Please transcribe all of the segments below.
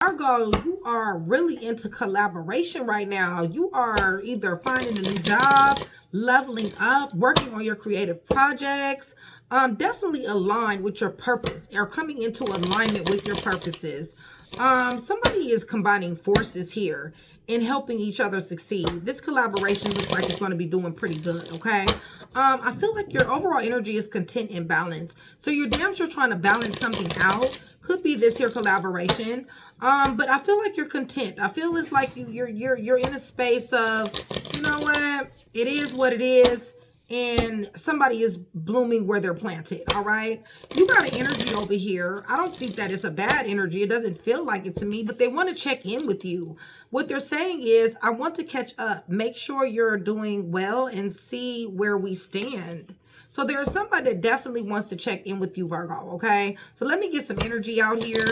Virgo, you are really into collaboration right now. You are either finding a new job, leveling up, working on your creative projects, definitely aligned with your purpose or coming into alignment with your purposes. Somebody is combining forces here and helping each other succeed. This collaboration looks like it's going to be doing pretty good, okay? I feel like your overall energy is content and balance. So you're damn sure trying to balance something out. Could be this here collaboration. But I feel like you're content. I feel it's like you're in a space of, you know what it is, and somebody is blooming where they're planted. All right, you got an energy over here. I don't think that it's a bad energy. It doesn't feel like it to me, but they want to check in with you. What they're saying is, I want to catch up, make sure you're doing well, and see where we stand. So there's somebody that definitely wants to check in with you, Virgo, okay? So let me get some energy out here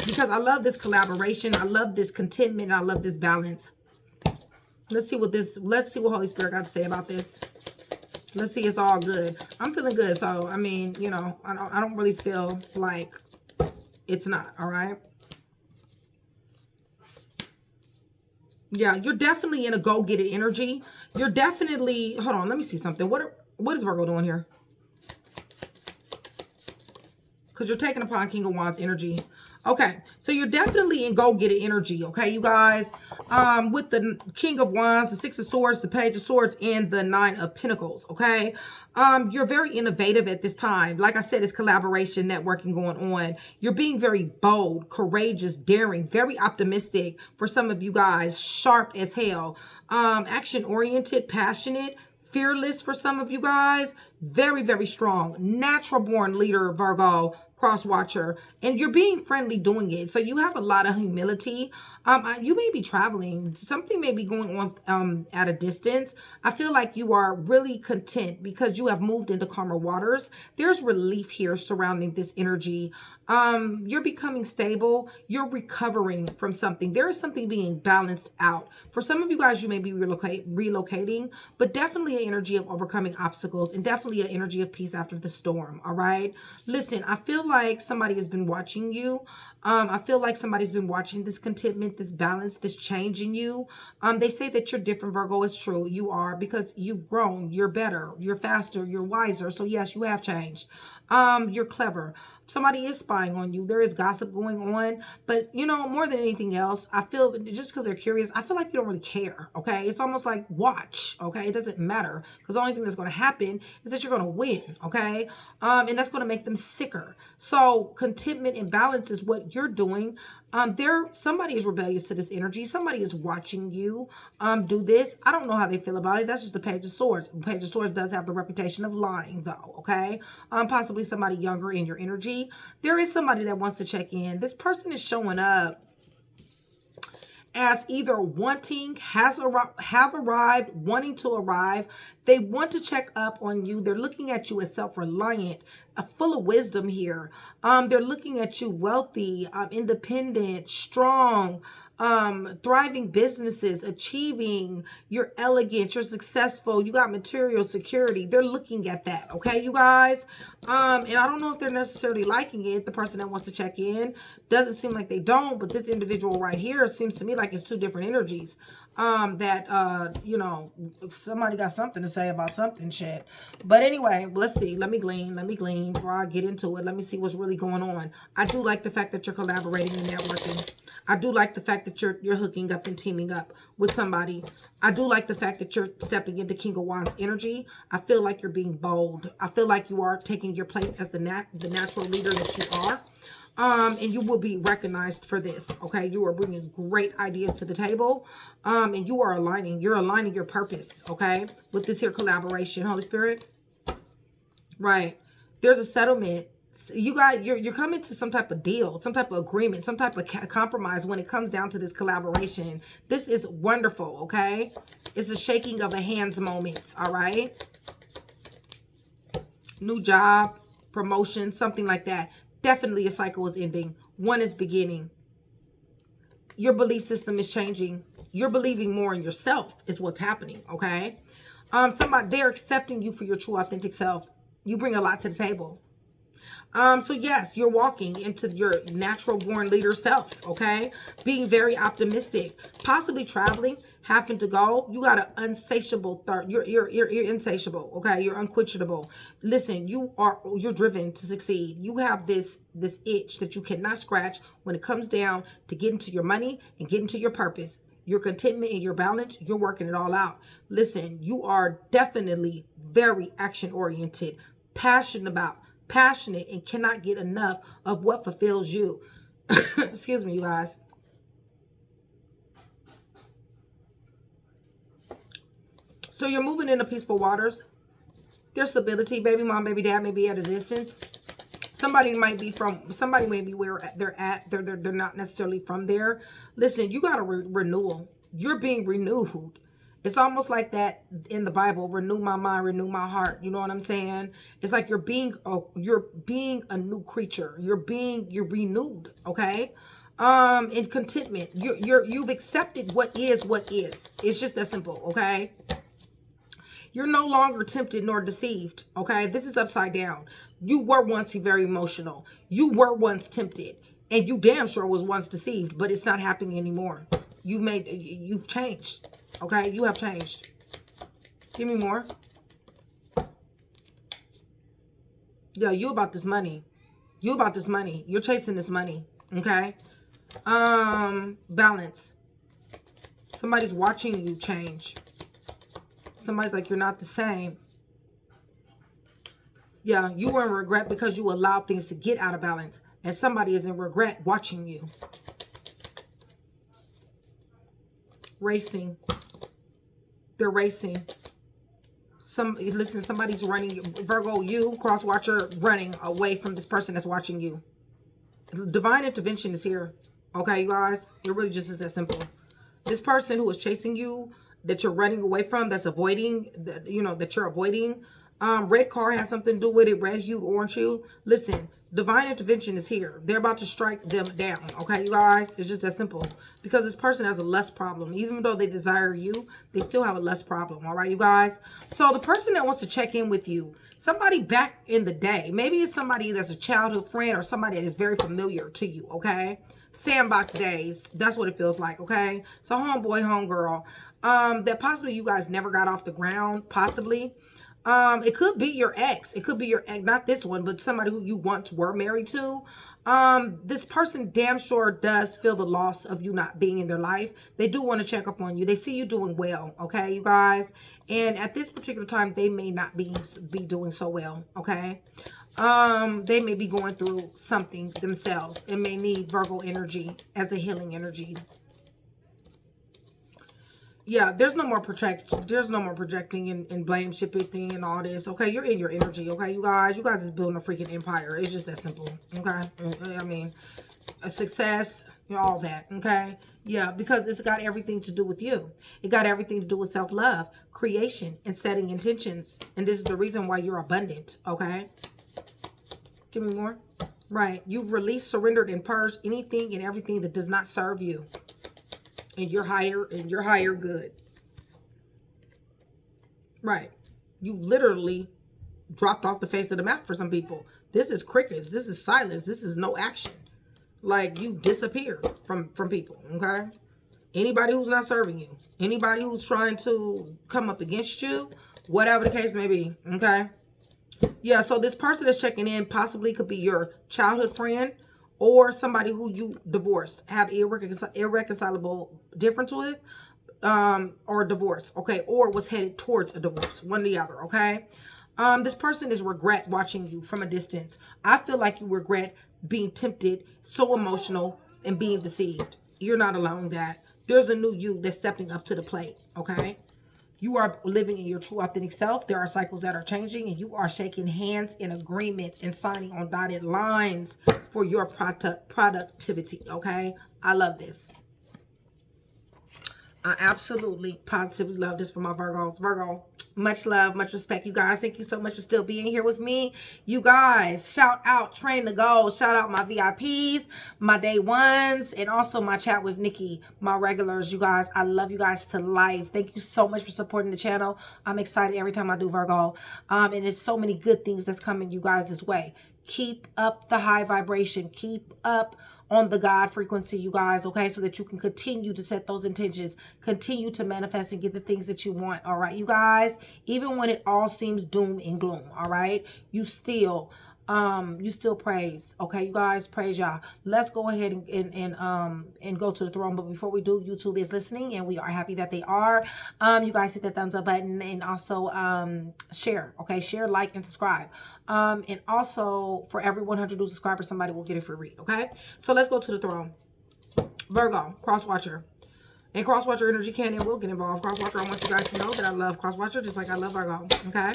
because I love this collaboration. I love this contentment. I love this balance. Let's see what Holy Spirit got to say about this. Let's see, it's all good. I'm feeling good. So, I mean, you know, I don't really feel like it's not, all right? Yeah, you're definitely in a go-get-it energy. You're definitely, hold on, let me see something. What is Virgo doing here? Because you're taking upon King of Wands energy. Okay, so you're definitely in go-get-it energy, okay, you guys? With the King of Wands, the Six of Swords, the Page of Swords, and the Nine of Pentacles, okay? You're very innovative at this time. Like I said, it's collaboration, networking going on. You're being very bold, courageous, daring, very optimistic for some of you guys, sharp as hell, action-oriented, passionate, fearless for some of you guys, very, very strong, natural born leader, Virgo, cross watcher, and you're being friendly doing it. So you have a lot of humility. You may be traveling. Something may be going on at a distance. I feel like you are really content because you have moved into calmer waters. There's relief here surrounding this energy. You're becoming stable. You're recovering from something. There is something being balanced out. For some of you guys, you may be relocating, but definitely an energy of overcoming obstacles and definitely an energy of peace after the storm. All right. Listen, I feel like somebody has been watching you. I feel like somebody's been watching this contentment, this balance, this change in you. They say that you're different, Virgo. It's true. You are, because you've grown. You're better. You're faster. You're wiser. So yes, you have changed. You're clever. Somebody is spying on you. There is gossip going on, but you know, more than anything else, I feel just because they're curious, I feel like you don't really care. Okay. It's almost like watch. Okay. It doesn't matter because the only thing that's going to happen is that you're going to win. Okay. And that's going to make them sicker. So contentment and balance is what you're doing. Somebody is rebellious to this energy. Somebody is watching you do this. I don't know how they feel about it. That's just the Page of Swords. The Page of Swords does have the reputation of lying, though. Okay, possibly somebody younger in your energy. There is somebody that wants to check in. This person is showing up as either have arrived, wanting to arrive. They want to check up on you. They're looking at you as self-reliant, full of wisdom here. They're looking at you wealthy, independent, strong, thriving businesses, achieving, you're elegant, you're successful, you got material security. They're looking at that, okay, you guys? And I don't know if they're necessarily liking it. The person that wants to check in doesn't seem like they don't, but this individual right here seems to me like it's two different energies. You know, somebody got something to say about something, shit. But anyway, let's see. Let me glean before I get into it. Let me see what's really going on. I do like the fact that you're collaborating and networking. I do like the fact that you're hooking up and teaming up with somebody. I do like the fact that you're stepping into King of Wands energy. I feel like you're being bold. I feel like you are taking your place as the natural leader that you are. And you will be recognized for this. Okay, you are bringing great ideas to the table, and you are aligning. You're aligning your purpose. Okay, with this here collaboration, Holy Spirit. Right, there's a settlement. You guys, you're coming to some type of deal, some type of agreement, some type of compromise when it comes down to this collaboration. This is wonderful. Okay, it's a shaking of a hands moment. All right, new job, promotion, something like that. Definitely a cycle is ending. One is beginning. Your belief system is changing. You're believing more in yourself is what's happening, okay? They're accepting you for your true authentic self. You bring a lot to the table. So yes, you're walking into your natural born leader self, okay? Being very optimistic, possibly traveling, having to go. You got an unsatiable thirst. You're insatiable, okay? You're unquenchable. Listen, you're driven to succeed. You have this itch that you cannot scratch when it comes down to getting to your money and getting to your purpose. Your contentment and your balance, you're working it all out. Listen, you are definitely very action oriented, passionate, and cannot get enough of what fulfills you. Excuse me, you guys. So you're moving into peaceful waters. There's stability. Baby mom, baby dad may be at a distance. Somebody may be where they're at. They're not necessarily from there. Listen, you got a renewal. You're being renewed. It's almost like that in the Bible, renew my mind, renew my heart. You know what I'm saying? It's like you're being a new creature. You're renewed, okay? In contentment. You've accepted what is. It's just that simple, okay? You're no longer tempted nor deceived, okay? This is upside down. You were once very emotional. You were once tempted. And you damn sure was once deceived, but it's not happening anymore. You've changed. Okay, you have changed. Give me more. Yeah, you about this money. You about this money. You're chasing this money. Okay. Balance. Somebody's watching you change. Somebody's like, you're not the same. Yeah, you were in regret because you allowed things to get out of balance. And somebody is in regret watching you. Racing. They're racing. Listen, somebody's running. Virgo, you, cross watcher, running away from this person that's watching you. Divine intervention is here. Okay, you guys? It really just is that simple. This person who is chasing you, that you're running away from, that's avoiding, that you're avoiding. Red car has something to do with it. Red hued, orange hue. Listen, divine intervention is here. They're about to strike them down. Okay, you guys? It's just that simple. Because this person has a lust problem. Even though they desire you, they still have a lust problem. All right, you guys? So the person that wants to check in with you, somebody back in the day, maybe it's somebody that's a childhood friend or somebody that is very familiar to you, okay? Sandbox days. That's what it feels like, okay? So homeboy, homegirl. That possibly you guys never got off the ground, possibly. It could be your ex. It could be your ex, not this one, but somebody who you once were married to. This person damn sure does feel the loss of you not being in their life. They do want to check up on you. They see you doing well, okay, you guys? And at this particular time, they may not be doing so well, okay? They may be going through something themselves and may need Virgo energy as a healing energy. Yeah, there's no more projecting and blame shifting and all this. Okay, you're in your energy. Okay, you guys is building a freaking empire. It's just that simple. Okay, I mean, a success, all that. Okay, yeah, because it's got everything to do with you. It got everything to do with self-love, creation, and setting intentions. And this is the reason why you're abundant. Okay, give me more. Right, you've released, surrendered, and purged anything and everything that does not serve you. And you're higher good. Right. You literally dropped off the face of the map for some people. This is crickets. This is silence. This is no action. Like, you disappeared from people, okay? Anybody who's not serving you. Anybody who's trying to come up against you. Whatever the case may be, okay? Yeah, so this person that's checking in possibly could be your childhood friend. Or somebody who you divorced, have irreconcilable difference with, or divorce, okay? Or was headed towards a divorce, one or the other, okay? This person is regret watching you from a distance. I feel like you regret being tempted, so emotional, and being deceived. You're not allowing that. There's a new you that's stepping up to the plate, okay? You are living in your true authentic self. There are cycles that are changing and you are shaking hands in agreement and signing on dotted lines for your productivity, okay? I love this. I absolutely, positively love this for my Virgos. Virgo, much love, much respect, you guys. Thank you so much for still being here with me. You guys, shout out Train to Go. Shout out my VIPs, my day ones, and also my chat with Nikki, my regulars. You guys, I love you guys to life. Thank you so much for supporting the channel. I'm excited every time I do Virgo. And there's so many good things that's coming you guys' way. Keep up the high vibration. Keep up on the God frequency, you guys, okay, so that you can continue to set those intentions, continue to manifest and get the things that you want. All right, you guys, even when it all seems doom and gloom, all right, you still praise. Okay, you guys, praise y'all. Let's go ahead and go to the throne. But before we do, YouTube is listening and we are happy that they are. You guys hit that thumbs up button and also share. Okay, share, like, and subscribe. And also for every 100 new subscribers, somebody will get a free read. Okay, so let's go to the throne. Virgo, cross watcher. And cross watcher energy can and will get involved. Cross watcher, I want you guys to know that I love cross watcher just like I love Virgo. Okay.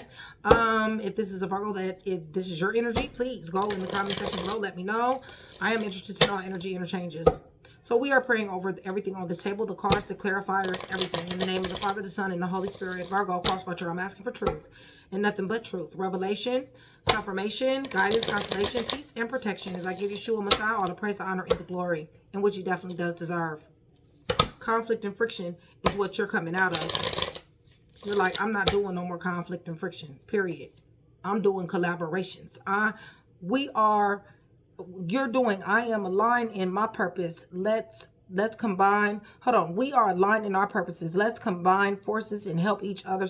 If this is a Virgo if this is your energy, please go in the comment section below. Let me know. I am interested to know energy interchanges. So we are praying over everything on this table, the cards, the clarifiers, everything. In the name of the Father, the Son, and the Holy Spirit. Virgo, cross watcher, I'm asking for truth and nothing but truth. Revelation, confirmation, guidance, consolation, peace, and protection as I give Yeshua Messiah all the praise, the honor, and the glory, in which he definitely does deserve. Conflict and friction is what you're coming out of. You're like, I'm not doing no more conflict and friction, period. I'm doing collaborations. I am aligned in my purpose. Let's combine. Hold on. We are aligned in our purposes. Let's combine forces and help each other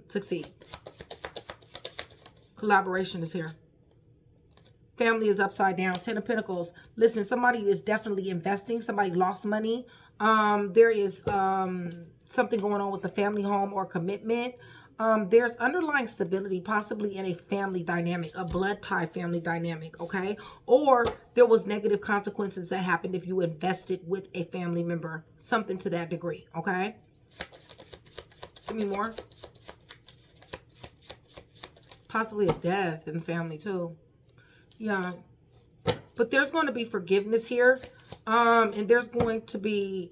succeed. Collaboration is here. Family is upside down. 10 of Pentacles. Listen, somebody is definitely investing. Somebody lost money. There is something going on with the family home or commitment. There's underlying stability, possibly in a family dynamic, a blood tie family dynamic, okay? Or there was negative consequences that happened if you invested with a family member, something to that degree, okay? Give me more. Possibly a death in the family too. Yeah, but there's going to be forgiveness here, and there's going to be,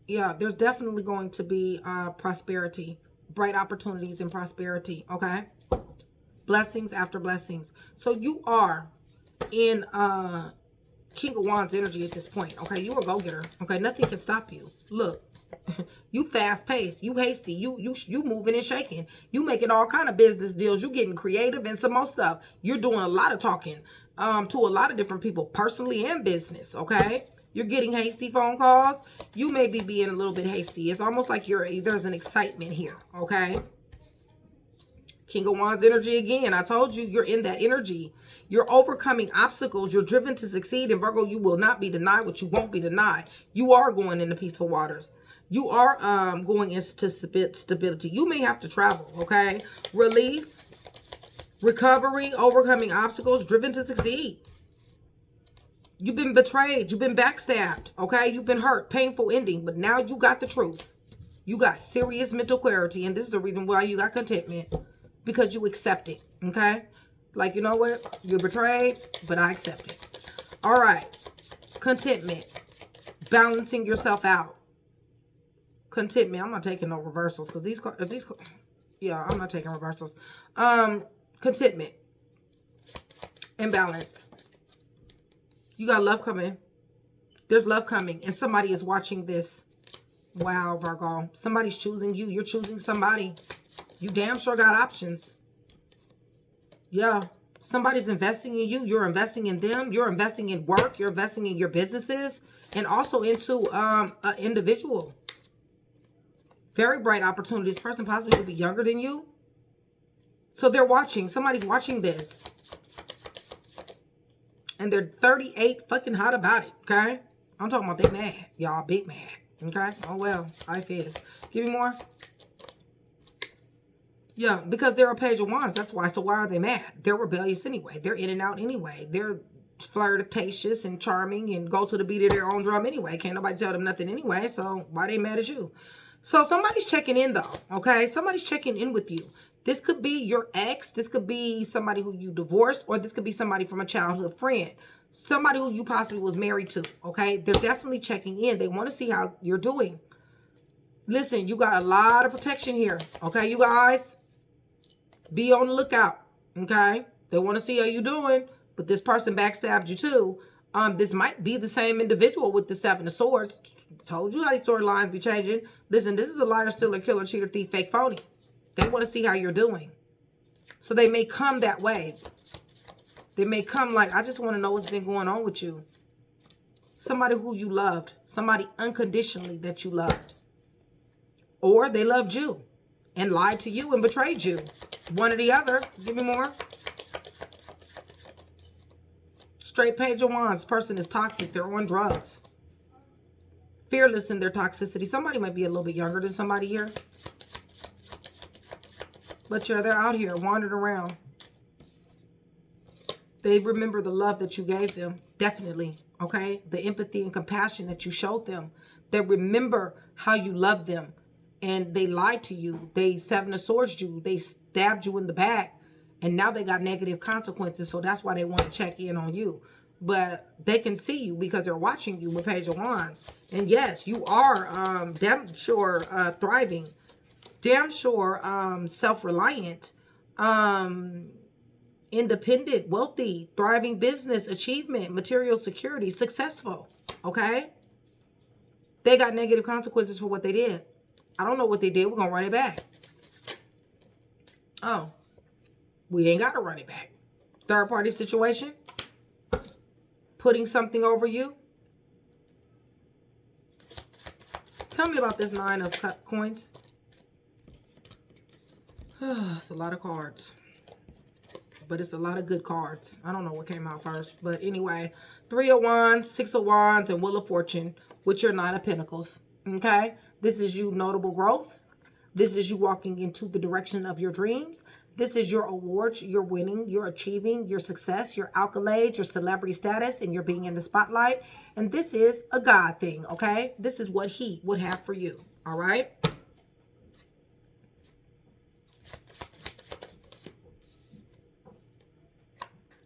there's definitely going to be prosperity, bright opportunities and prosperity, okay? Blessings after blessings. So you are in King of Wands energy at this point, okay? You a go-getter, okay? Nothing can stop you. Look, you fast-paced, you hasty, you moving and shaking. You making all kind of business deals. You getting creative and some more stuff. You're doing a lot of talking to a lot of different people, personally and business, okay? You're getting hasty phone calls. You may be being a little bit hasty. It's almost like there's an excitement here, okay? King of Wands energy again. I told you, you're in that energy. You're overcoming obstacles. You're driven to succeed. And Virgo, you will not be denied what you won't be denied. You are going into peaceful waters. You are going into stability. You may have to travel, okay? Relief, recovery, overcoming obstacles, driven to succeed. You've been betrayed. You've been backstabbed, okay? You've been hurt, painful ending, but now you got the truth. You got serious mental clarity, and this is the reason why you got contentment, because you accept it, okay? Like, you know what? You're betrayed, but I accept it. All right. Contentment. Balancing yourself out. Contentment. I'm not taking no reversals because yeah, I'm not taking reversals. Contentment and balance. You got love coming. There's love coming, and somebody is watching this. Wow, Virgo. Somebody's choosing you. You're choosing somebody. You damn sure got options. Yeah. Somebody's investing in you. You're investing in them. You're investing in work. You're investing in your businesses, and also into an individual. Very bright opportunity. This person possibly will be younger than you. So they're watching. Somebody's watching this. And they're 38 fucking hot about it, okay? I'm talking about they mad. Y'all big mad, okay? Oh, well, life is. Give me more. Yeah, because they're a Page of Wands. That's why. So why are they mad? They're rebellious anyway. They're in and out anyway. They're flirtatious and charming and go to the beat of their own drum anyway. Can't nobody tell them nothing anyway. So why they mad at you? So somebody's checking in though, okay? Somebody's checking in with you. This could be your ex. This could be somebody who you divorced, or this could be somebody from a childhood friend. Somebody who you possibly was married to, okay? They're definitely checking in. They want to see how you're doing. Listen, you got a lot of protection here. Okay, you guys? Be on the lookout. Okay? They want to see how you doing, but this person backstabbed you too. This might be the same individual with the Seven of Swords. Told you how these storylines be changing. Listen, this is a liar, stealer, killer, cheater, thief, fake, phony. They want to see how you're doing. So they may come that way. They may come like, I just want to know what's been going on with you. Somebody who you loved. Somebody unconditionally that you loved. Or they loved you and lied to you and betrayed you. One or the other. Give me more. Straight Page of Wands. This person is toxic. They're on drugs. Fearless in their toxicity. Somebody might be a little bit younger than somebody here. But yeah, they're out here wandering around. They remember the love that you gave them. Definitely. Okay? The empathy and compassion that you showed them. They remember how you loved them. And they lied to you. They Seven of Swords you. They stabbed you in the back. And now they got negative consequences. So that's why they want to check in on you. But they can see you because they're watching you with Page of Wands. And yes, you are damn sure thriving. Damn sure self-reliant. Independent, wealthy, thriving business, achievement, material security, successful. Okay? They got negative consequences for what they did. I don't know what they did. We're going to run it back. Oh. We ain't got to run it back. Third party situation. Putting something over you. Tell me about this Nine of Coins. It's a lot of cards. But it's a lot of good cards. I don't know what came out first. But anyway. Three of Wands, Six of Wands, and Wheel of Fortune. With your Nine of Pentacles. Okay? This is you notable growth. This is you walking into the direction of your dreams. This is your awards, you're winning, you're achieving, your success, your accolades, your celebrity status, and you're being in the spotlight. And this is a God thing, okay? This is what he would have for you, all right?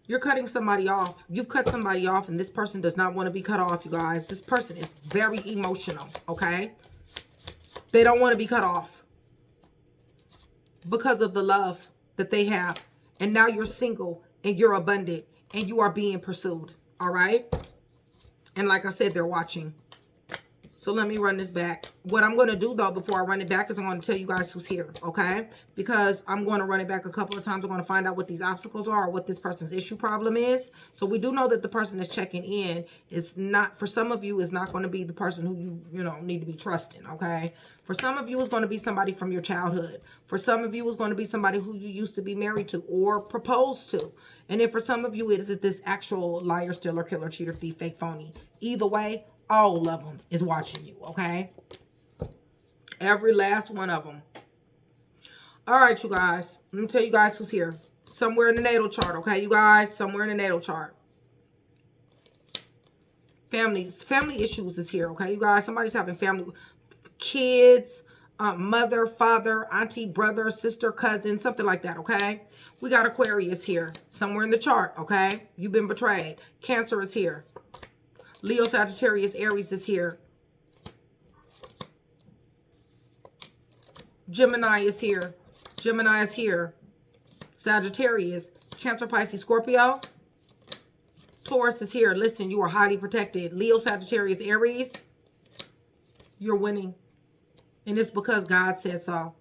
You're cutting somebody off. You've cut somebody off, and this person does not want to be cut off, you guys. This person is very emotional, okay? They don't want to be cut off because of the love that they have. And now you're single and you're abundant and you are being pursued. All right. And like I said, they're watching. So let me run this back. What I'm going to do though, before I run it back, is I'm going to tell you guys who's here. Okay. Because I'm going to run it back a couple of times. I'm going to find out what these obstacles are or what this person's issue problem is. So we do know that the person that's checking in is not, for some of you, is not going to be the person who you know, need to be trusting. Okay. For some of you, it's going to be somebody from your childhood. For some of you, it's going to be somebody who you used to be married to or proposed to. And then for some of you, it is this actual liar, stealer, killer, cheater, thief, fake, phony. Either way, all of them is watching you, okay? Every last one of them. All right, you guys. Let me tell you guys who's here. Somewhere in the natal chart, okay, you guys? Somewhere in the natal chart. Family issues is here, okay, you guys? Somebody's having family... kids, mother, father, auntie, brother, sister, cousin, something like that, okay? We got Aquarius here, somewhere in the chart, okay? You've been betrayed. Cancer is here. Leo, Sagittarius, Aries is here. Gemini is here. Gemini is here. Sagittarius, Cancer, Pisces, Scorpio. Taurus is here. Listen, you are highly protected. Leo, Sagittarius, Aries. You're winning. And it's because God said so.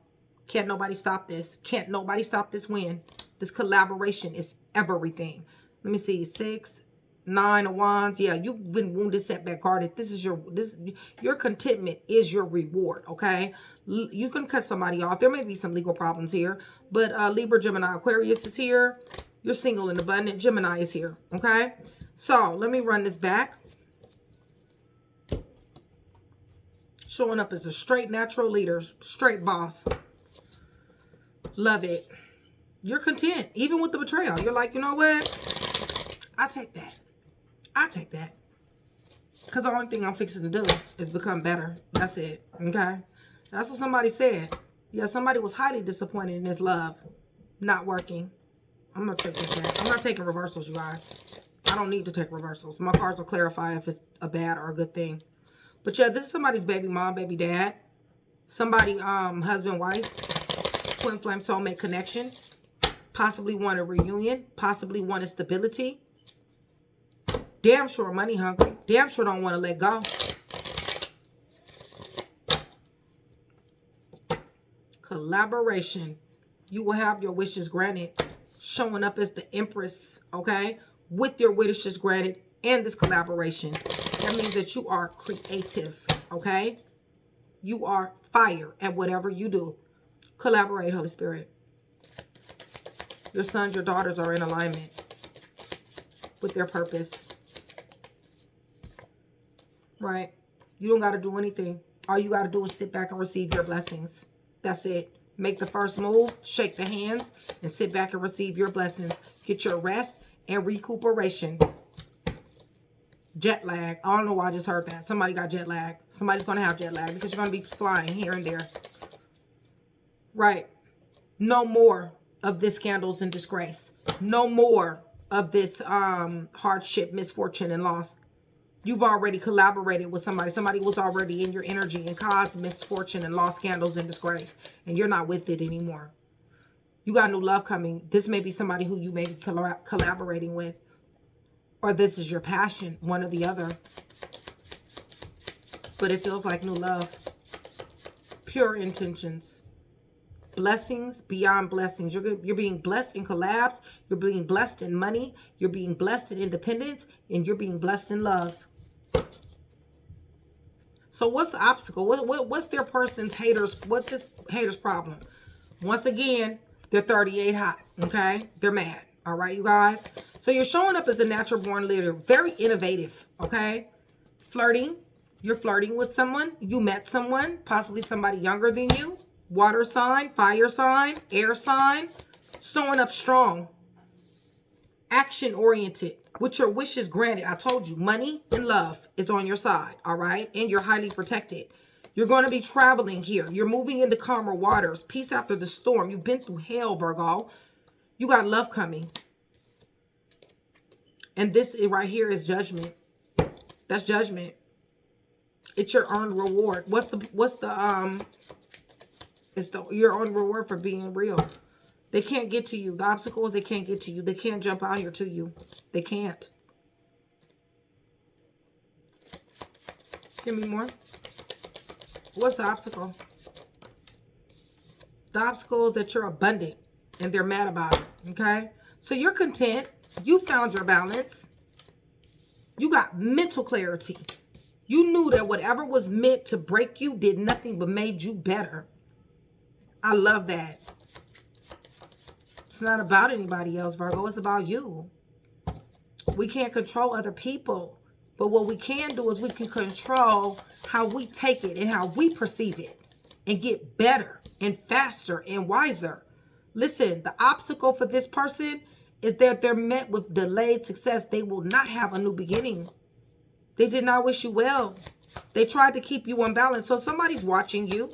Can't nobody stop this. Can't nobody stop this win. This collaboration is everything. Let me see. 6, 9 of Wands. Yeah, you've been wounded, setback, guarded. This is your contentment is your reward, okay? You can cut somebody off. There may be some legal problems here. But Libra, Gemini, Aquarius is here. You're single and abundant. Gemini is here, okay? So, let me run this back. Showing up as a straight natural leader, straight boss. Love it. You're content, even with the betrayal. You're like, you know what? I take that. I take that. Because the only thing I'm fixing to do is become better. That's it. Okay? That's what somebody said. Yeah, somebody was highly disappointed in this love not working. I'm going to take this back. I'm not taking reversals, you guys. I don't need to take reversals. My cards will clarify if it's a bad or a good thing. But yeah, this is somebody's baby mom, baby dad. Somebody, husband, wife, twin flame soulmate connection. Possibly want a reunion. Possibly want a stability. Damn sure money hungry. Damn sure don't want to let go. Collaboration. You will have your wishes granted. Showing up as the Empress, okay? With your wishes granted and this collaboration. That means that you are creative, okay? You are fire at whatever you do. Collaborate, Holy Spirit. Your sons, your daughters are in alignment with their purpose. Right? You don't got to do anything. All you got to do is sit back and receive your blessings. That's it. Make the first move, shake the hands, and sit back and receive your blessings. Get your rest and recuperation. Jet lag. I don't know why I just heard that. Somebody got jet lag. Somebody's going to have jet lag because you're going to be flying here and there. Right. No more of this scandals and disgrace. No more of this hardship, misfortune, and loss. You've already collaborated with somebody. Somebody was already in your energy and caused misfortune and lost, scandals, and disgrace. And you're not with it anymore. You got new love coming. This may be somebody who you may be collaborating with. Or this is your passion, one or the other. But it feels like new love. Pure intentions. Blessings beyond blessings. You're being blessed in collabs. You're being blessed in money. You're being blessed in independence. And you're being blessed in love. So what's the obstacle? What's their person's haters? What's this hater's problem? Once again, they're 38 hot. Okay? They're mad. All right, you guys? So you're showing up as a natural born leader. Very innovative. Okay? Flirting. You're flirting with someone. You met someone. Possibly somebody younger than you. Water sign. Fire sign. Air sign. Showing up strong. Action oriented. With your wishes granted. I told you, money and love is on your side. All right? And you're highly protected. You're going to be traveling here. You're moving into calmer waters. Peace after the storm. You've been through hell, Virgo. You got love coming. And this right here is judgment. That's judgment. It's your earned reward. It's your own reward for being real. They can't get to you. The obstacles, they can't get to you. They can't jump out here to you. They can't. Give me more. What's the obstacle? The obstacle is that you're abundant and they're mad about it. Okay? So you're content. You found your balance. You got mental clarity. You knew that whatever was meant to break you did nothing but made you better. I love that. It's not about anybody else, Virgo. It's about you. We can't control other people. But what we can do is we can control how we take it and how we perceive it. And get better and faster and wiser. Listen, the obstacle for this person is that they're met with delayed success. They will not have a new beginning. They did not wish you well. They tried to keep you unbalanced. So somebody's watching you.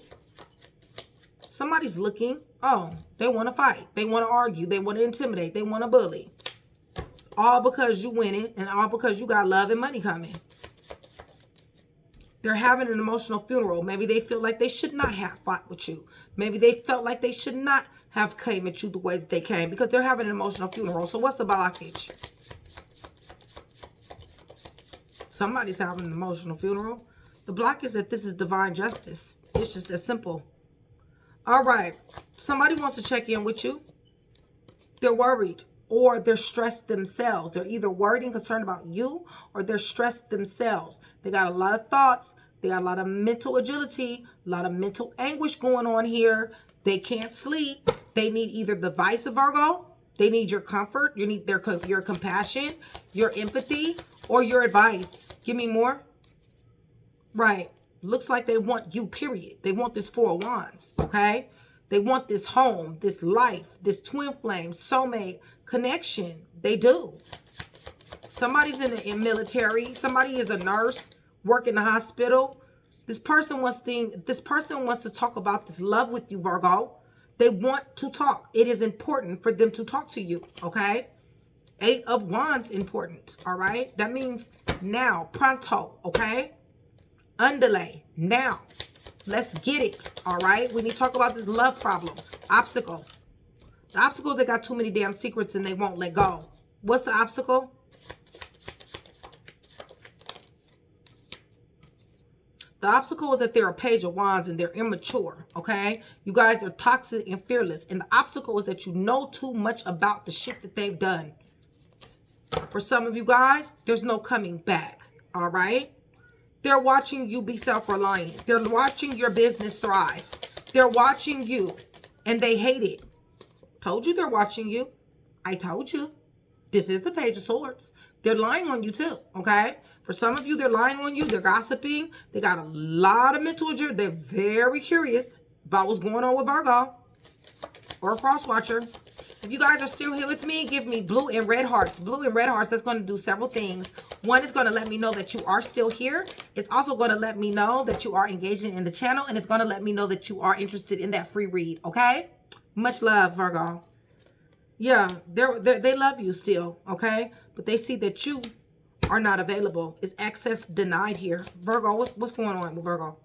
Somebody's looking. Oh, they want to fight. They want to argue. They want to intimidate. They want to bully. All because you winning and all because you got love and money coming. They're having an emotional funeral. Maybe they feel like they should not have fought with you. Maybe they felt like they should not have came at you the way that they came because they're having an emotional funeral. So what's the blockage? Somebody's having an emotional funeral. The block is that this is divine justice. It's just that simple. All right. Somebody wants to check in with you. They're worried or they're stressed themselves. They're either worried and concerned about you or they're stressed themselves. They got a lot of thoughts. They got a lot of mental agility, a lot of mental anguish going on here. They can't sleep. They need either the vice of Virgo. They need your comfort. You need your compassion, your empathy, or your advice. Give me more. Right. Looks like they want you, period. They want this Four of Wands, okay? They want this home, this life, this twin flame, soulmate connection. They do. Somebody's in the military. Somebody is a nurse, work in the hospital. This person wants to talk about this love with you, Virgo. They want to talk. It is important for them to talk to you, okay? 8 of Wands important, all right? That means now, pronto, okay? Undelay, now. Let's get it. All right. We need to talk about this love problem. Obstacle. The obstacle is they got too many damn secrets and they won't let go. What's the obstacle? The obstacle is that they're a page of wands and they're immature, okay? You guys are toxic and fearless. And the obstacle is that you know too much about the shit that they've done. For some of you guys, there's no coming back, all right? They're watching you be self-reliant. They're watching your business thrive. They're watching you and they hate it. Told you they're watching you. I told you. This is the Page of Swords. They're lying on you too, okay? For some of you, they're lying on you. They're gossiping. They got a lot of mental agenda. They're very curious about what's going on with Virgo or a cross watcher. If you guys are still here with me, give me blue and red hearts. Blue and red hearts, that's going to do several things. One is going to let me know that you are still here. It's also going to let me know that you are engaging in the channel. And it's going to let me know that you are interested in that free read, okay? Much love, Virgo. Yeah, they love you still, okay? But they see that you are not available. Is access denied here? Virgo, what's going on with Virgo?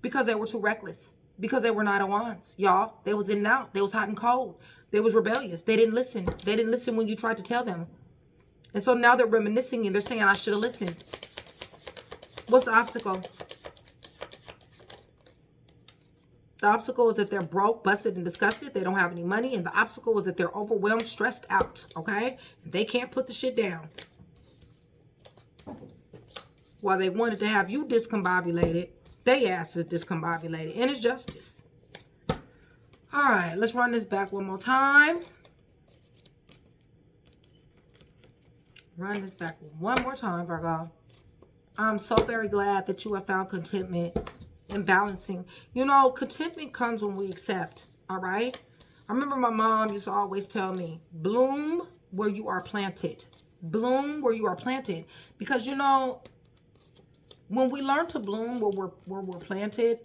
Because they were too reckless. Because they were Knight of Wands, y'all. They was in and out. They was hot and cold. They was rebellious. They didn't listen. They didn't listen when you tried to tell them. And so now they're reminiscing and they're saying, I should have listened. What's the obstacle? The obstacle is that they're broke, busted, and disgusted. They don't have any money. And the obstacle is that they're overwhelmed, stressed out, okay? They can't put the shit down. While they wanted to have you discombobulated, they ass is discombobulated. And it's justice. All right, let's run this back one more time. Run this back one more time, Virgo. I'm so very glad that you have found contentment and balancing. You know, contentment comes when we accept, all right? I remember my mom used to always tell me, bloom where you are planted. Bloom where you are planted. Because, you know, when we learn to bloom where we're planted,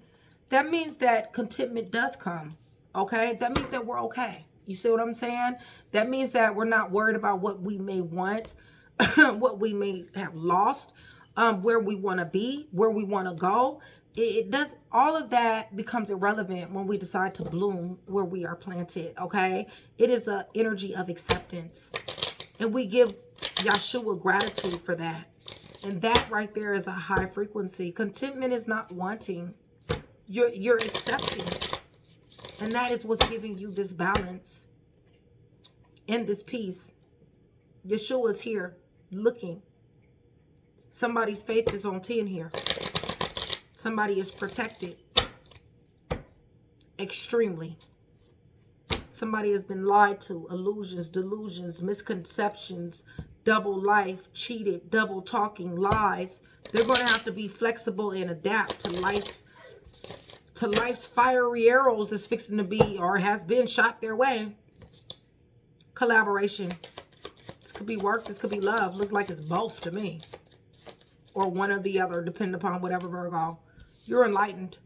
that means that contentment does come, okay? That means that we're okay. You see what I'm saying? That means that we're not worried about what we may want, what we may have lost, where we want to be, where we want to go. It does, all of that becomes irrelevant when we decide to bloom where we are planted, okay? It is an energy of acceptance. And we give Yahshua gratitude for that. And that right there is a high frequency. Contentment is not wanting. You're accepting. And that is what's giving you this balance and this peace. Yeshua is here looking. Somebody's faith is on 10 here. Somebody is protected. Extremely. Somebody has been lied to. Illusions, delusions, misconceptions, double life, cheated, double talking, lies. They're going to have to be flexible and adapt to life's fiery arrows that's fixing to be or has been shot their way. Collaboration. This could be work. This could be love. Looks like it's both to me. Or one or the other, depending upon whatever, Virgo. You're enlightened.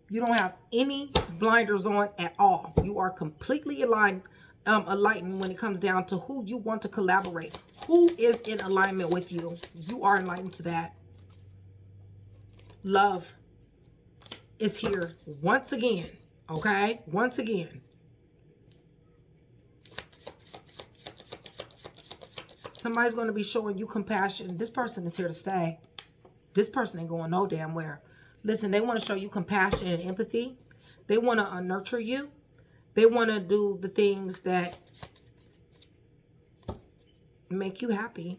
You don't have any blinders on at all. You are completely enlightened when it comes down to who you want to collaborate. Who is in alignment with you? You are enlightened to that. Love is here once again. Okay? Once again. Somebody's going to be showing you compassion. This person is here to stay. This person ain't going no damn where. Listen, they want to show you compassion and empathy. They want to nurture you. They want to do the things that make you happy.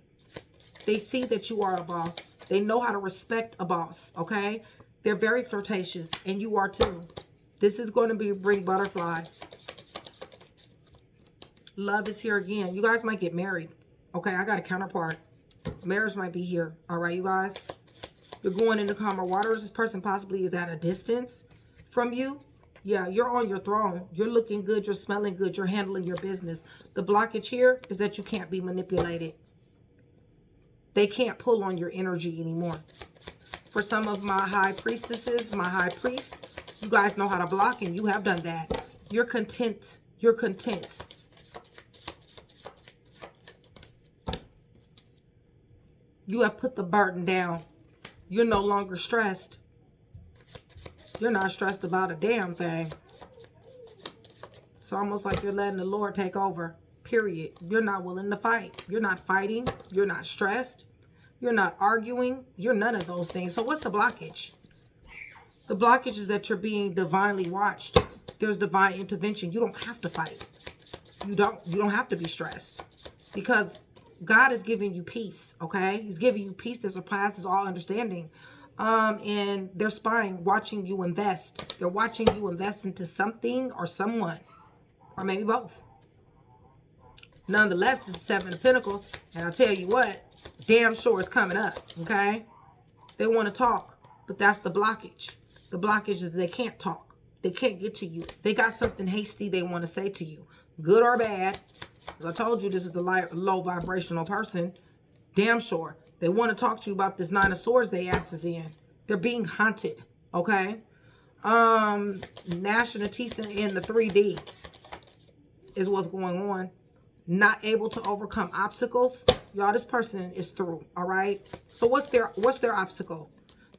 They see that you are a boss. They know how to respect a boss, okay? They're very flirtatious, and you are too. This is going to bring butterflies. Love is here again. You guys might get married. Okay, I got a counterpart. Marriage might be here. All right, you guys? You're going into calmer waters. This person possibly is at a distance from you. Yeah, you're on your throne. You're looking good. You're smelling good. You're handling your business. The blockage here is that you can't be manipulated. They can't pull on your energy anymore. For some of my high priestesses, my high priest, you guys know how to block, and you have done that. You're content. You're content. You have put the burden down. You're no longer stressed. You're not stressed about a damn thing. It's almost like you're letting the Lord take over, period. You're not willing to fight. You're not fighting. You're not stressed. You're not arguing. You're none of those things. So what's the blockage? The blockage is that you're being divinely watched. There's divine intervention. You don't have to fight. You don't have to be stressed, because God is giving you peace, okay? He's giving you peace that surpasses all understanding. And they're spying, watching you invest. They're watching you invest into something or someone, or maybe both. Nonetheless, it's 7 of Pentacles, and I'll tell you what, damn sure it's coming up, okay? They want to talk, but that's the blockage. The blockage is they can't talk. They can't get to you. They got something hasty they want to say to you, good or bad. As I told you, this is a low vibrational person. Damn sure. They want to talk to you about this 9 of Swords they asses in. They're being haunted, okay? Nash and Atisa in the 3D is what's going on. Not able to overcome obstacles. Y'all, this person is through, all right? So what's their obstacle?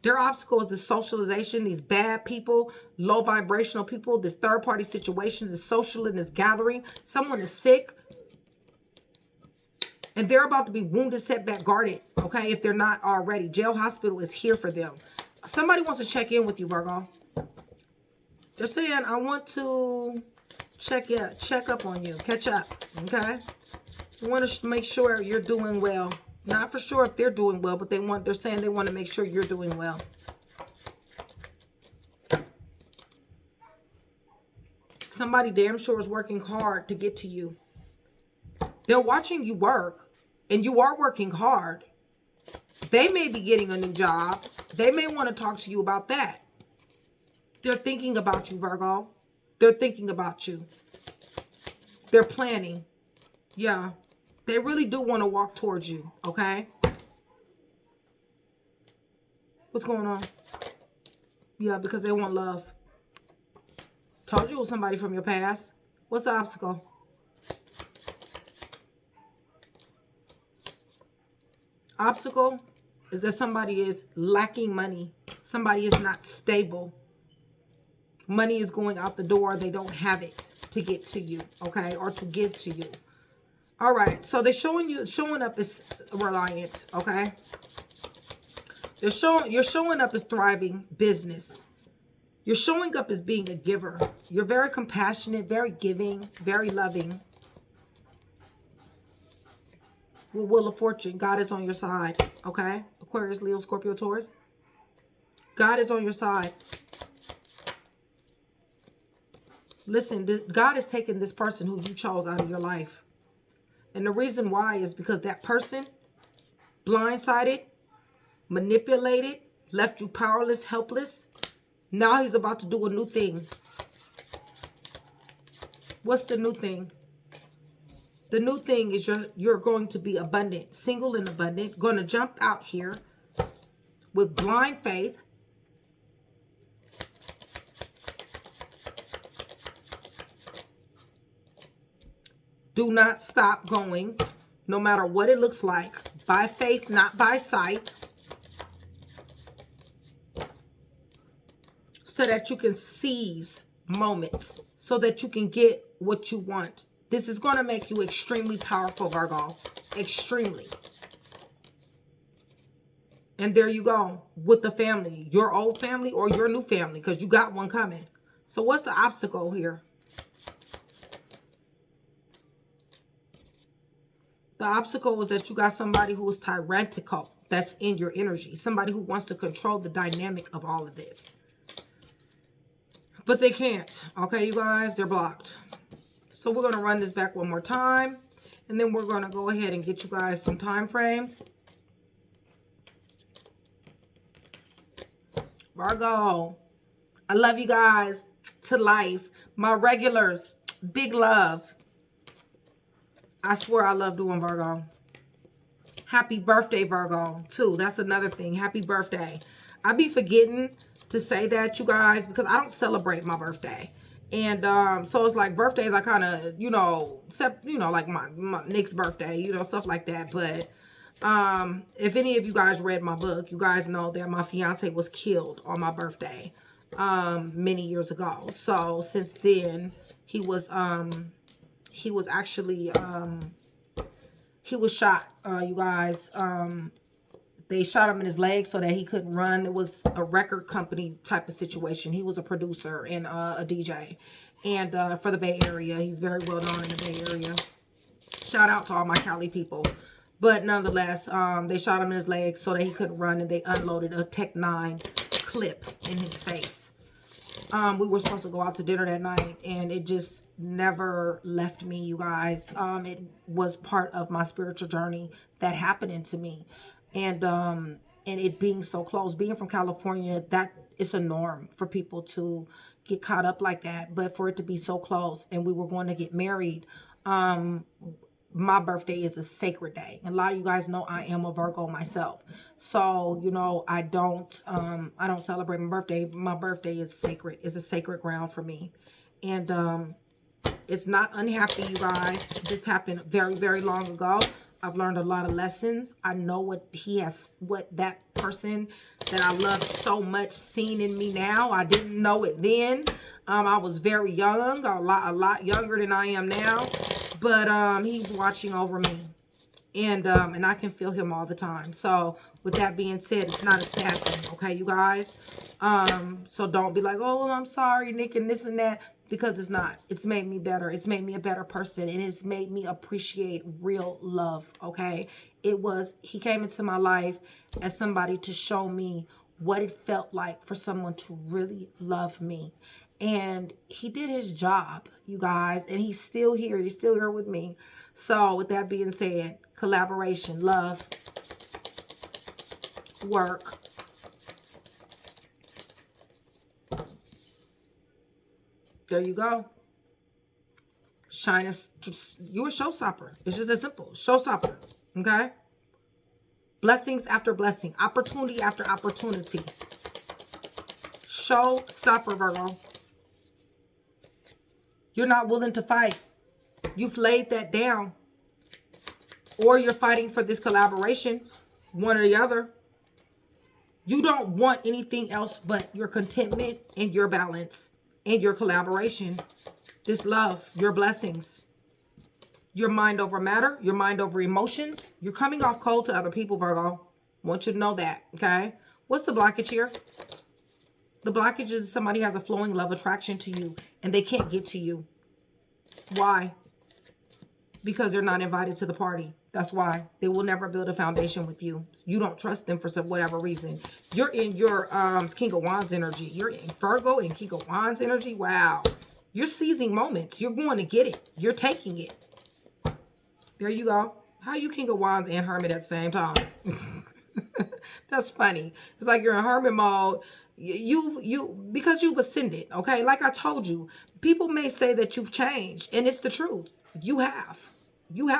Their obstacle is the socialization, these bad people, low vibrational people, this third-party situations, this social in this gathering. Someone is sick, and they're about to be wounded, setback, guarded, okay, if they're not already. Jail hospital is here for them. Somebody wants to check in with you, Virgo. They're saying, I want to check up on you, catch up, okay? I want to make sure you're doing well. Not for sure if they're doing well, but they're saying they want to make sure you're doing well. Somebody damn sure is working hard to get to you. They're watching you work, and you are working hard. They may be getting a new job. They may want to talk to you about that. They're thinking about you, Virgo. They're thinking about you. They're planning. Yeah. They really do want to walk towards you, okay? What's going on? Yeah, because they want love. Told you it was somebody from your past. What's the obstacle? Obstacle is that somebody is lacking money. Somebody is not stable. Money is going out the door. They don't have it to get to you, okay? Or to give to you. All right, so they're showing up as reliant, okay? You're showing up as thriving business. You're showing up as being a giver. You're very compassionate, very giving, very loving. With Wheel of Fortune, God is on your side, okay? Aquarius, Leo, Scorpio, Taurus. God is on your side. Listen, God is taking this person who you chose out of your life. And the reason why is because that person blindsided, manipulated, left you powerless, helpless. Now he's about to do a new thing. What's the new thing? The new thing is you're going to be abundant, single and abundant. Going to jump out here with blind faith. Do not stop going, no matter what it looks like. By faith, not by sight. So that you can seize moments. So that you can get what you want. This is going to make you extremely powerful, Virgo. Extremely. And there you go. With the family. Your old family or your new family. Because you got one coming. So what's the obstacle here? The obstacle is that you got somebody who is tyrannical that's in your energy. Somebody who wants to control the dynamic of all of this. But they can't. Okay, you guys? They're blocked. So we're going to run this back one more time. And then we're going to go ahead and get you guys some time frames. Virgo. I love you guys to life. My regulars. Big love. I swear I love doing Virgo. Happy birthday, Virgo, too. That's another thing. Happy birthday. I be forgetting to say that, you guys, because I don't celebrate my birthday. And so it's like birthdays, I kind of, like my Nick's birthday, stuff like that. But if any of you guys read my book, you guys know that my fiance was killed on my birthday. many years ago. So since then, he was actually he was shot, you guys. They shot him in his leg so that he couldn't run. It was a record company type of situation. He was a producer and a DJ, and for the Bay Area. He's very well known in the Bay Area. Shout out to all my Cali people. But nonetheless, they shot him in his leg so that he couldn't run, and they unloaded a Tech 9 clip in his face. We were supposed to go out to dinner that night, and it just never left me, you guys. It was part of my spiritual journey that happening to me. And it being so close, being from California, that is a norm for people to get caught up like that. But for it to be so close, and we were going to get married, my birthday is a sacred day. And a lot of you guys know I am a Virgo myself. So, you know, I don't celebrate my birthday. My birthday is sacred. It's a sacred ground for me. And it's not unhappy, you guys. This happened very, very long ago. I've learned a lot of lessons. I know what that person that I love so much seen in me now. I didn't know it then. I was very young, a lot younger than I am now. But he's watching over me, and I can feel him all the time. So with that being said, it's not a sad thing, okay, you guys? So don't be like, oh, well, I'm sorry, Nick, and this and that, because it's not. It's made me better. It's made me a better person, and it's made me appreciate real love, okay? He came into my life as somebody to show me what it felt like for someone to really love me. And he did his job, you guys, and he's still here. He's still here with me. So with that being said, collaboration, love, work. There you go. Shine is just, you're a showstopper. It's just that simple. Showstopper. Okay? Blessings after blessing. Opportunity after opportunity. Showstopper, Virgo. You're not willing to fight. You've laid that down. Or you're fighting for this collaboration. One or the other. You don't want anything else but your contentment and your balance and your collaboration. This love, your blessings. Your mind over matter. Your mind over emotions. You're coming off cold to other people, Virgo. I want you to know that, okay? What's the blockage here? The blockage is somebody has a flowing love attraction to you and they can't get to you. Why? Because they're not invited to the party. That's why. They will never build a foundation with you. You don't trust them for some whatever reason. You're in your King of Wands energy. You're in Virgo and King of Wands energy. Wow. You're seizing moments. You're going to get it. You're taking it. There you go. How you King of Wands and Hermit at the same time? That's funny. It's like you're in Hermit mode. Because you've ascended, okay? Like I told you, people may say that you've changed, and it's the truth. You have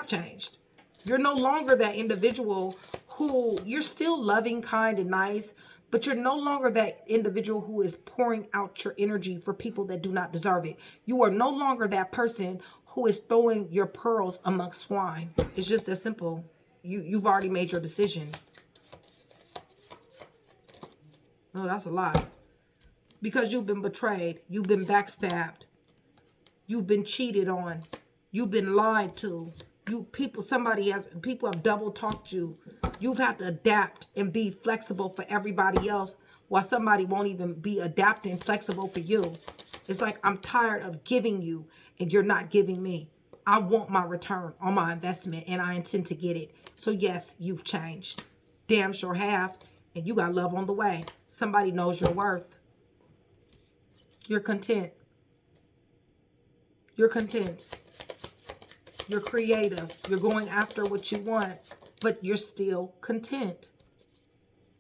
changed. You're no longer that individual who, you're still loving, kind, and nice, but you're no longer that individual who is pouring out your energy for people that do not deserve it. You are no longer that person who is throwing your pearls amongst swine. It's just that simple. You've already made your decision. No, that's a lie. Because you've been betrayed. You've been backstabbed. You've been cheated on. You've been lied to. People have double talked you. You've had to adapt and be flexible for everybody else while somebody won't even be adapting flexible for you. It's like, I'm tired of giving you and you're not giving me. I want my return on my investment and I intend to get it. So yes, you've changed. Damn sure have. And you got love on the way. Somebody knows your worth. You're content. You're content. You're creative. You're going after what you want, but you're still content.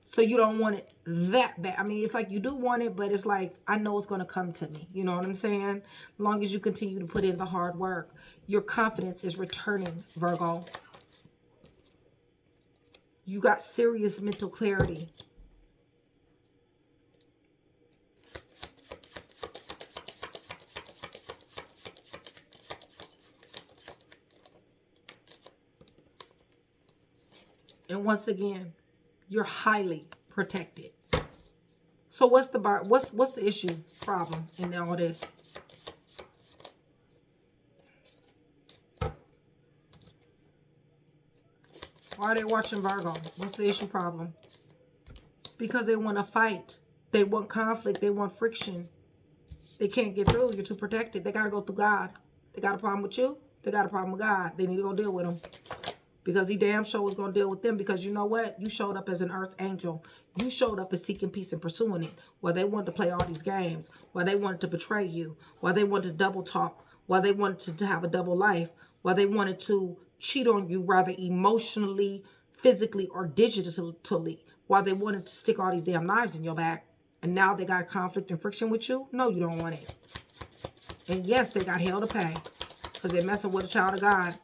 So you don't want it that bad. I mean, it's like you do want it, but it's like, I know it's going to come to me. You know what I'm saying? As long as you continue to put in the hard work, your confidence is returning, Virgo. You got serious mental clarity. And once again, you're highly protected. So what's the issue, problem in all this? Why are they watching Virgo? What's the issue, problem? Because they want to fight. They want conflict. They want friction. They can't get through. You're too protected. They got to go through God. They got a problem with you. They got a problem with God. They need to go deal with him. Because he damn sure was going to deal with them. Because you know what? You showed up as an earth angel. You showed up as seeking peace and pursuing it. While they wanted to play all these games. While they wanted to betray you. While they wanted to double talk. While they wanted to have a double life. While they wanted to cheat on you rather emotionally, physically, or digitally. While they wanted to stick all these damn knives in your back. And now they got conflict and friction with you. No, you don't want it. And yes, they got hell to pay. Because they're messing with a child of God.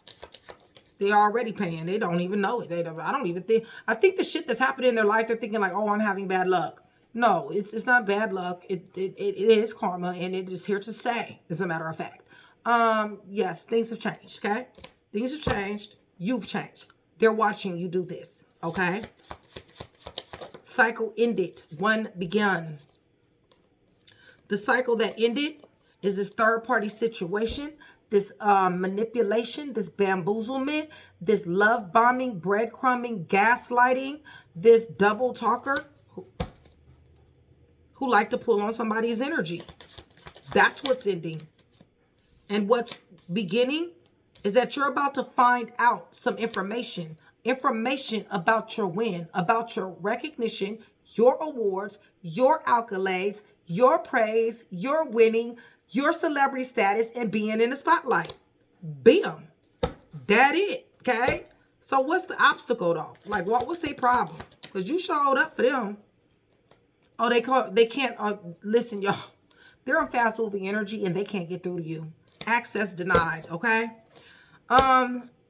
They're already paying. They don't even know it. I don't even think. I think the shit that's happening in their life, they're thinking like, oh, I'm having bad luck. No, it's not bad luck. It is karma, and it is here to stay, as a matter of fact. Yes, things have changed, okay? Things have changed. You've changed. They're watching you do this, okay? Cycle ended. One begun. The cycle that ended is this third-party situation, this manipulation, this bamboozlement, this love bombing, breadcrumbing, gaslighting, this double talker who like to pull on somebody's energy. That's what's ending. And what's beginning is that you're about to find out some information about your win, about your recognition, your awards, your accolades, your praise, your winning, your celebrity status, and being in the spotlight. Bam. That it. Okay? So what's the obstacle though? Like what's their problem? Because you showed up for them. Oh, they can't listen, y'all. They're on fast moving energy and they can't get through to you. Access denied, okay?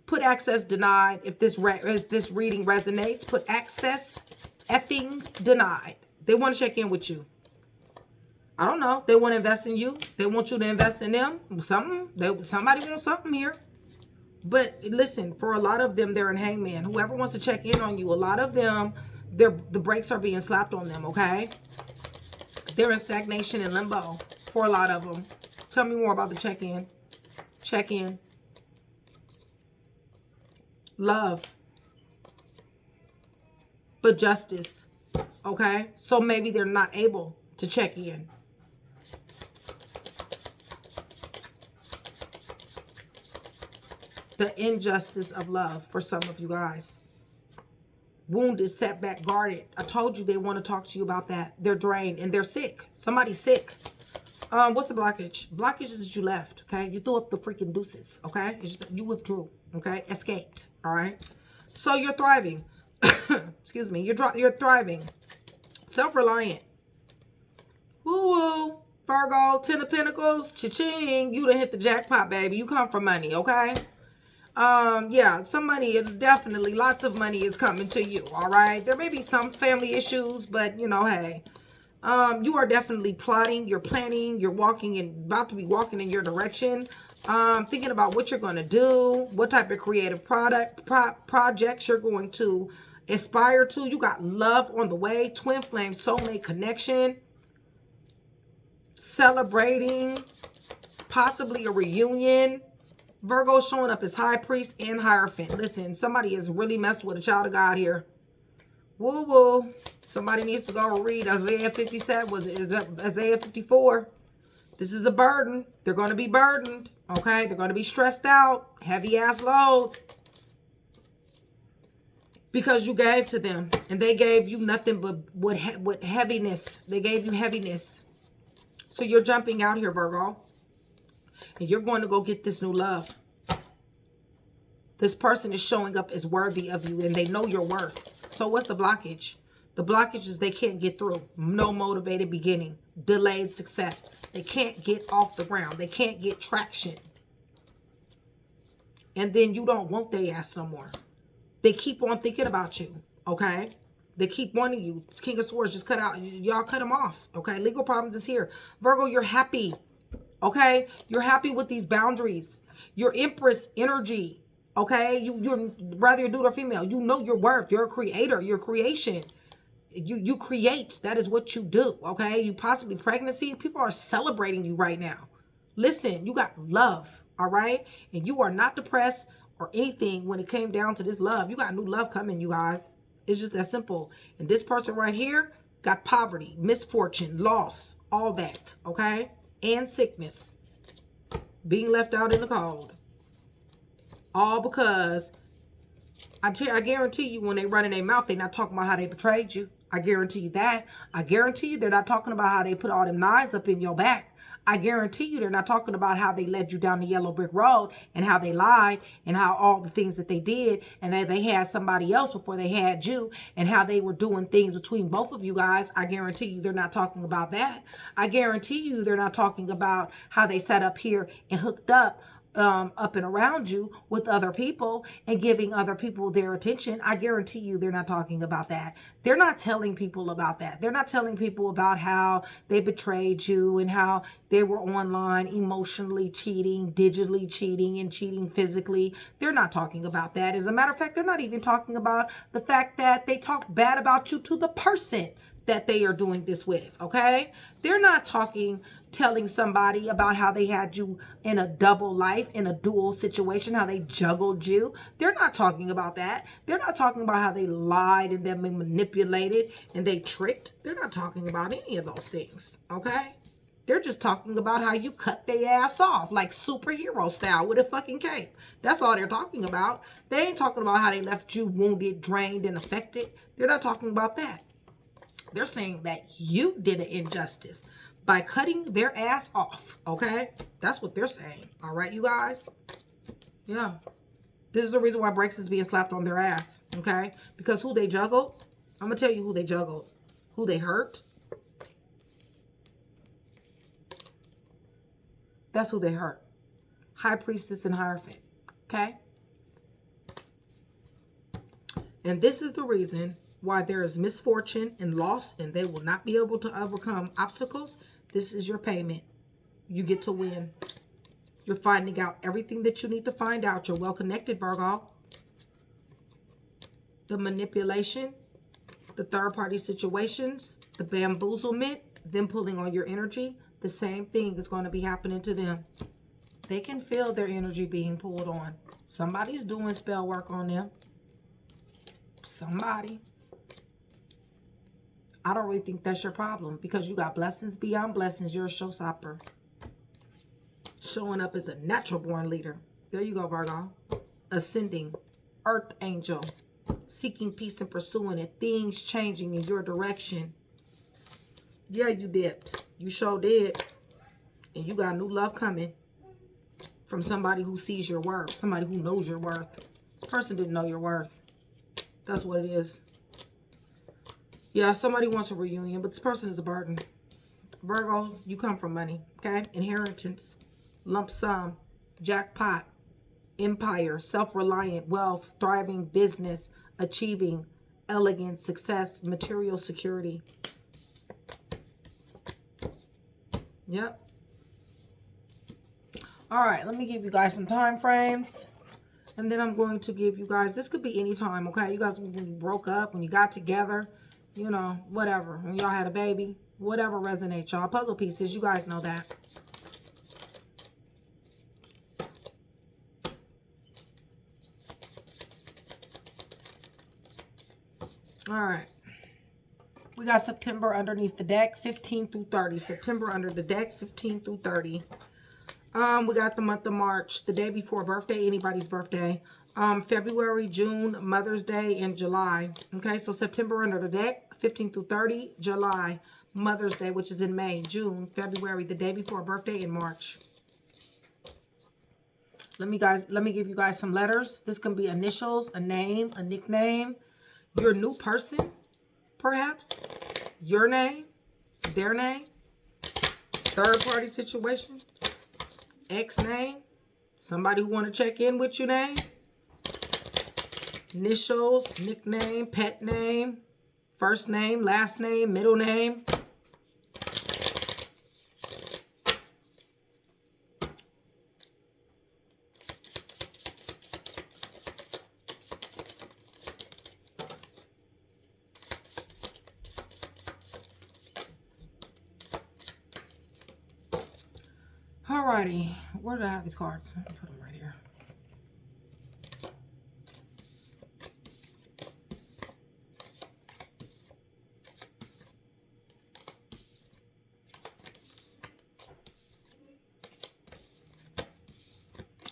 Put access denied if this reading resonates. Put access effing denied. They want to check in with you. I don't know. They want to invest in you. They want you to invest in them. Somebody wants something here. But listen, for a lot of them, they're in hangman. Whoever wants to check in on you, a lot of them, the brakes are being slapped on them, okay? They're in stagnation and limbo for a lot of them. Tell me more about the check-in. Check-in. Love. But justice, okay? So maybe they're not able to check in. The injustice of love for some of you guys. Wounded, setback, guarded. I told you they want to talk to you about that. They're drained and they're sick. Somebody's sick. What's the blockage? Blockage is that you left, okay? You threw up the freaking deuces, okay? It's just, you withdrew, okay? Escaped, all right? So you're thriving. Excuse me. You're thriving. Self-reliant. Woo-woo. Virgo, 10 of Pentacles, cha-ching. You done hit the jackpot, baby. You come for money, okay? Yeah, some money is definitely, lots of money is coming to you, all right? There may be some family issues, but, you know, hey. You are definitely plotting, you're planning, you're walking and about to be walking in your direction. Thinking about what you're going to do, what type of creative projects you're going to aspire to. You got love on the way, twin flame, soulmate connection, celebrating, possibly a reunion. Virgo showing up as high priest and hierophant. Listen, somebody is really messed with a child of God here. Woo woo. Somebody needs to go read Isaiah 57. Is it Isaiah 54? This is a burden. They're going to be burdened. Okay? They're going to be stressed out. Heavy ass load. Because you gave to them. And they gave you nothing but with heaviness. They gave you heaviness. So you're jumping out here, Virgo. And you're going to go get this new love. This person is showing up as worthy of you. And they know your worth. So what's the blockage? The blockage is they can't get through. No motivated beginning. Delayed success. They can't get off the ground. They can't get traction. And then you don't want their ass no more. They keep on thinking about you. Okay? They keep wanting you. King of Swords just cut out. Y'all cut them off. Okay? Legal problems is here. Virgo, you're happy. Okay? You're happy with these boundaries. Your Empress energy. Okay? You're whether you're dude or female. You know your worth. You're a creator. Your creation. You create. That is what you do, okay? You possibly pregnancy. People are celebrating you right now. Listen, you got love, all right? And you are not depressed or anything when it came down to this love. You got new love coming, you guys. It's just that simple. And this person right here got poverty, misfortune, loss, all that, okay? And sickness. Being left out in the cold. All because I guarantee you when they run in their mouth, they're not talking about how they betrayed you. I guarantee you that. I guarantee you they're not talking about how they put all them knives up in your back. I guarantee you they're not talking about how they led you down the yellow brick road and how they lied and how all the things that they did and that they had somebody else before they had you and how they were doing things between both of you guys. I guarantee you they're not talking about that. I guarantee you they're not talking about how they sat up here and hooked up and around you with other people and giving other people their attention. I guarantee you they're not talking about that. They're not telling people about that. They're not telling people about how they betrayed you and how they were online emotionally cheating, digitally cheating, and cheating physically. They're not talking about that. As a matter of fact, they're not even talking about the fact that they talked bad about you to the person that they are doing this with, okay? They're not telling somebody about how they had you in a double life, in a dual situation, how they juggled you. They're not talking about that. They're not talking about how they lied and then manipulated and they tricked. They're not talking about any of those things, okay? They're just talking about how you cut their ass off, like superhero style with a fucking cape. That's all they're talking about. They ain't talking about how they left you wounded, drained, and affected. They're not talking about that. They're saying that you did an injustice by cutting their ass off, okay? That's what they're saying, all right, you guys? Yeah. This is the reason why Breaks is being slapped on their ass, okay? Because who they juggled, I'm going to tell you who they juggled, who they hurt. That's who they hurt. High Priestess and Hierophant, okay? And this is the reason why there is misfortune and loss and they will not be able to overcome obstacles. This is your payment. You get to win. You're finding out everything that you need to find out. You're well connected, Virgo. The manipulation, the third party situations, the bamboozlement, them pulling on your energy, the same thing is going to be happening to them. They can feel their energy being pulled on. Somebody's doing spell work on them. Somebody. I don't really think that's your problem because you got blessings beyond blessings. You're a showstopper. Showing up as a natural born leader. There you go, Virgo. Ascending. Earth angel. Seeking peace and pursuing it. Things changing in your direction. Yeah, you dipped. You sure did. And you got new love coming from somebody who sees your worth. Somebody who knows your worth. This person didn't know your worth. That's what it is. Yeah, somebody wants a reunion, but this person is a burden. Virgo, you come from money, okay? Inheritance, lump sum, jackpot, empire, self-reliant, wealth, thriving business, achieving, elegance, success, material security. Yep. All right, let me give you guys some time frames. And then I'm going to give you guys, this could be any time, okay? You guys, when you broke up, when you got together, you know, whatever. When y'all had a baby, whatever resonates, y'all. Puzzle pieces, you guys know that. All right. We got September underneath the deck, 15 through 30. September under the deck, 15 through 30. We got the month of March, the day before birthday, anybody's birthday. February, June, Mother's Day, and July. Okay, so September under the deck, 15 through 30. July, Mother's Day, which is in May. June, February, the day before birthday, in March. Let me give you guys some letters. This can be initials, a name, a nickname, your new person, perhaps, your name, their name, third party situation, ex name, somebody who want to check in with your name, initials, nickname, pet name, first name, last name, middle name. Alrighty. Where did I have these cards? I'll put them right here.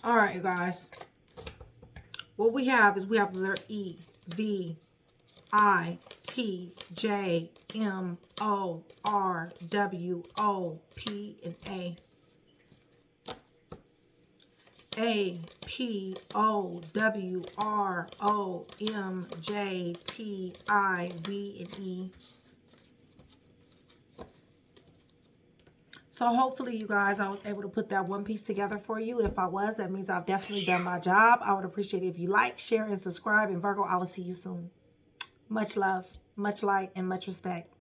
All right, you guys. What we have is we have the letter E, V, I, T, J, M, O, R, W, O, P, and A. A, P, O, W, R, O, M, J, T, I, V, and E. So hopefully, you guys, I was able to put that one piece together for you. If I was, that means I've definitely done my job. I would appreciate it if you like, share, and subscribe. And Virgo, I will see you soon. Much love, much light, and much respect.